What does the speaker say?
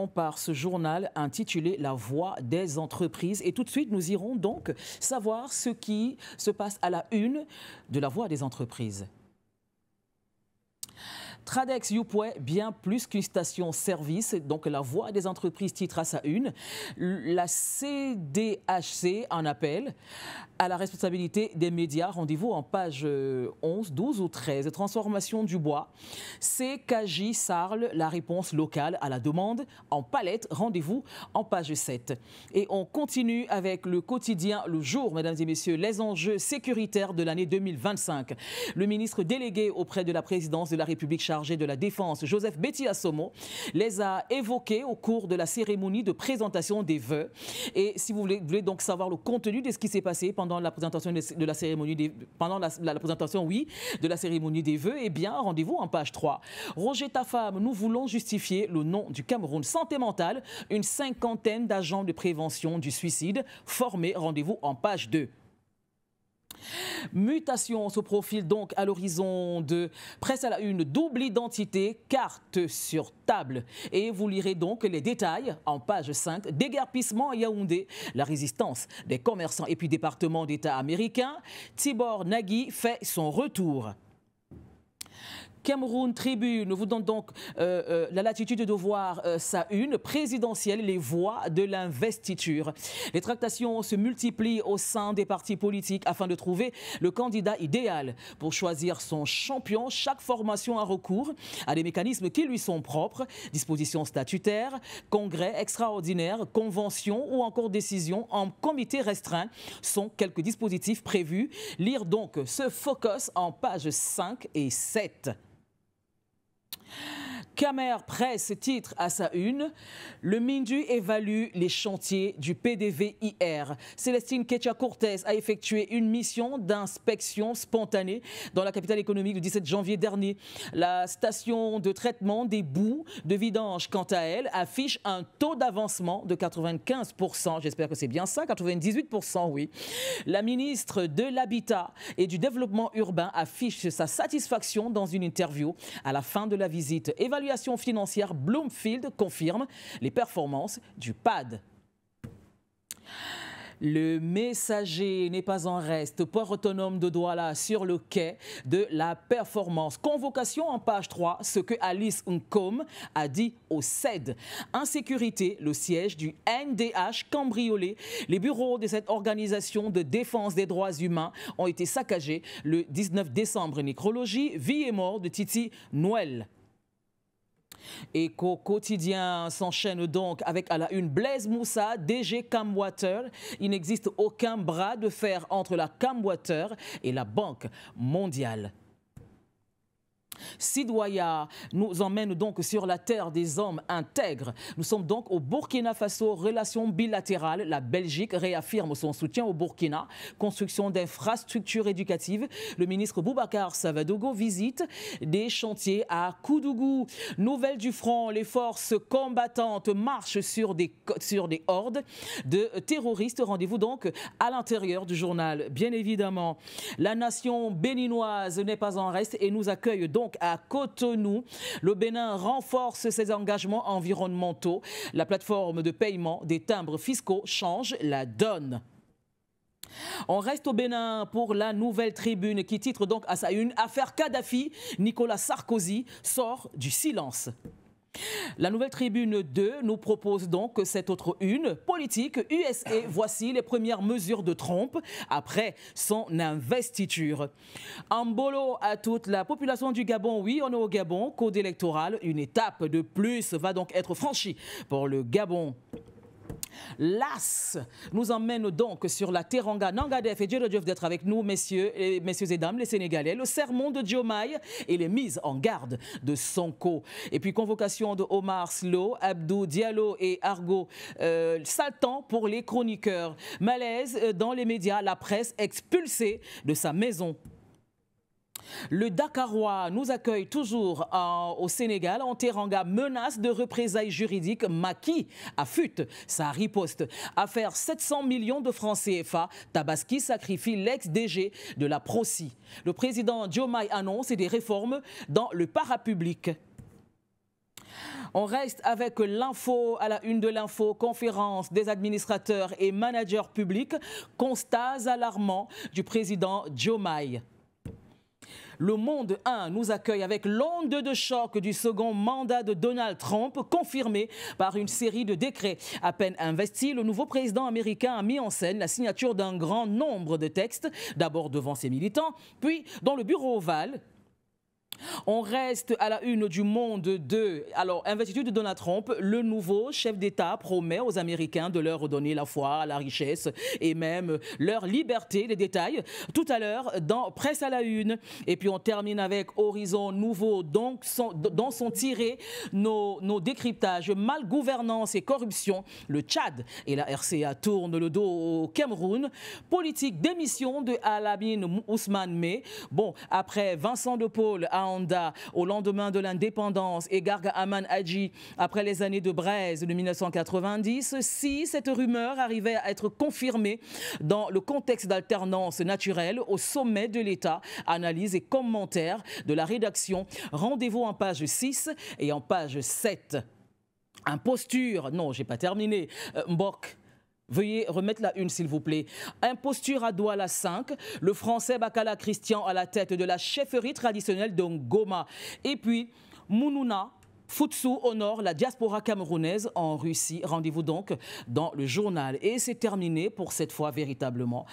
commençons par ce journal intitulé La Voix des entreprises. Et tout de suite, nous irons donc savoir ce qui se passe à la une de La Voix des entreprises. Tradex Youpoué, bien plus qu'une station-service, donc la voix des entreprises titre à sa une. La CDHC en appelle à la responsabilité des médias. Rendez-vous en page 11, 12 ou 13. Transformation du bois. CKJ Sarl, la réponse locale à la demande en palette. Rendez-vous en page 7. Et on continue avec le quotidien Le Jour, mesdames et messieurs, les enjeux sécuritaires de l'année 2025. Le ministre délégué auprès de la présidence de la République chargé de la Défense, Joseph Betty Assomo, les a évoqués au cours de la cérémonie de présentation des vœux. Et si vous voulez donc savoir le contenu de ce qui s'est passé pendant la présentation de la cérémonie la présentation, de la cérémonie des vœux, eh bien, rendez-vous en page 3. Roger Tafam, nous voulons justifier le nom du Cameroun. Santé mentale, une cinquantaine d'agents de prévention du suicide formés. Rendez-vous en page 2. Mutation se profile donc à l'horizon de Presse à la une, double identité, carte sur table. Et vous lirez donc les détails en page 5. Déguerpissement à Yaoundé, la résistance des commerçants et puis département d'État américain. Tibor Nagui fait son retour. Cameroun Tribune vous donne donc la latitude de voir sa une présidentielle, les voix de l'investiture. Les tractations se multiplient au sein des partis politiques afin de trouver le candidat idéal. Pour choisir son champion, chaque formation a recours à des mécanismes qui lui sont propres. Dispositions statutaires, congrès extraordinaires, conventions ou encore décisions en comité restreint sont quelques dispositifs prévus. Lire donc ce focus en pages 5 et 7. Camer Presse titre à sa une, le Mindu évalue les chantiers du PDVIR. Célestine Ketcha-Cortez a effectué une mission d'inspection spontanée dans la capitale économique le 17 janvier dernier. La station de traitement des boues de vidange, quant à elle, affiche un taux d'avancement de 95%. J'espère que c'est bien ça, 98%, oui. La ministre de l'Habitat et du Développement urbain affiche sa satisfaction dans une interview à la fin de la visite. Évaluation financière, Bloomfield confirme les performances du PAD. Le Messager n'est pas en reste. Port autonome de Douala sur le quai de la performance. Convocation en page 3, ce que Alice Nkom a dit au CED. Insécurité, le siège du NDH cambriolé. Les bureaux de cette organisation de défense des droits humains ont été saccagés le 19 décembre. Nécrologie, vie et mort de Titi Noël. Éco quotidien s'enchaîne donc avec à la une Blaise Moussa, DG Camwater. Il n'existe aucun bras de fer entre la Camwater et la Banque mondiale. Sidouaya nous emmène donc sur la terre des hommes intègres. Nous sommes donc au Burkina Faso, relations bilatérales. La Belgique réaffirme son soutien au Burkina. Construction d'infrastructures éducatives. Le ministre Boubacar Savadogo visite des chantiers à Koudougou. Nouvelle du front, les forces combattantes marchent sur des hordes de terroristes. Rendez-vous donc à l'intérieur du journal, bien évidemment. La nation béninoise n'est pas en reste et nous accueille donc à Cotonou. Le Bénin renforce ses engagements environnementaux. La plateforme de paiement des timbres fiscaux change la donne. On reste au Bénin pour la Nouvelle Tribune qui titre donc à sa une « Affaire Kadhafi, Nicolas Sarkozy sort du silence ». La Nouvelle Tribune 2 nous propose donc cette autre une, politique USA. Voici les premières mesures de Trump après son investiture. En bolo à toute la population du Gabon, oui, on est au Gabon, code électoral, une étape de plus va donc être franchie pour le Gabon. L'AS nous emmène donc sur la Teranga Nangadef et Dieu d'être avec nous, messieurs et dames, les Sénégalais. Le sermon de Diomaye et les mises en garde de Sonko. Et puis convocation de Omar Slo, Abdou Diallo et Argo Saltan pour les chroniqueurs. Malaise dans les médias, la presse expulsée de sa maison. Le Dakarois nous accueille toujours au Sénégal. En Teranga, menace de représailles juridiques. Macky affûte sa riposte. Affaire 700 millions de francs CFA. Tabaski sacrifie l'ex-DG de la Proci. Le président Diomaye annonce des réformes dans le parapublic. On reste avec l'info à la une de l'info, conférence des administrateurs et managers publics, constats alarmants du président Diomaye. Le Monde 1 nous accueille avec l'onde de choc du second mandat de Donald Trump, confirmé par une série de décrets. À peine investi, le nouveau président américain a mis en scène la signature d'un grand nombre de textes, d'abord devant ses militants, puis dans le bureau ovale. On reste à la une du Monde 2. Alors, investiture de Donald Trump, le nouveau chef d'État promet aux Américains de leur redonner la foi, la richesse et même leur liberté. Les détails tout à l'heure dans Presse à la une. Et puis on termine avec Horizon Nouveau, dont sont tirés nos décryptages. Malgouvernance et corruption, le Tchad et la RCA tournent le dos au Cameroun. Politique démission de Alamine Ousmane May. Bon, après Vincent de Paul à Anda, au lendemain de l'indépendance, et Garga Aman Hadji après les années de braise de 1990, si cette rumeur arrivait à être confirmée dans le contexte d'alternance naturelle au sommet de l'État, analyse et commentaires de la rédaction. Rendez-vous en page 6 et en page 7. Imposture, non, j'ai pas terminé. Mbok. Veuillez remettre la une, s'il vous plaît. Imposture à Douala 5. Le français Bakala Christian à la tête de la chefferie traditionnelle de Ngoma. Et puis, Mounouna Futsu honore la diaspora camerounaise en Russie. Rendez-vous donc dans le journal. Et c'est terminé pour cette fois véritablement.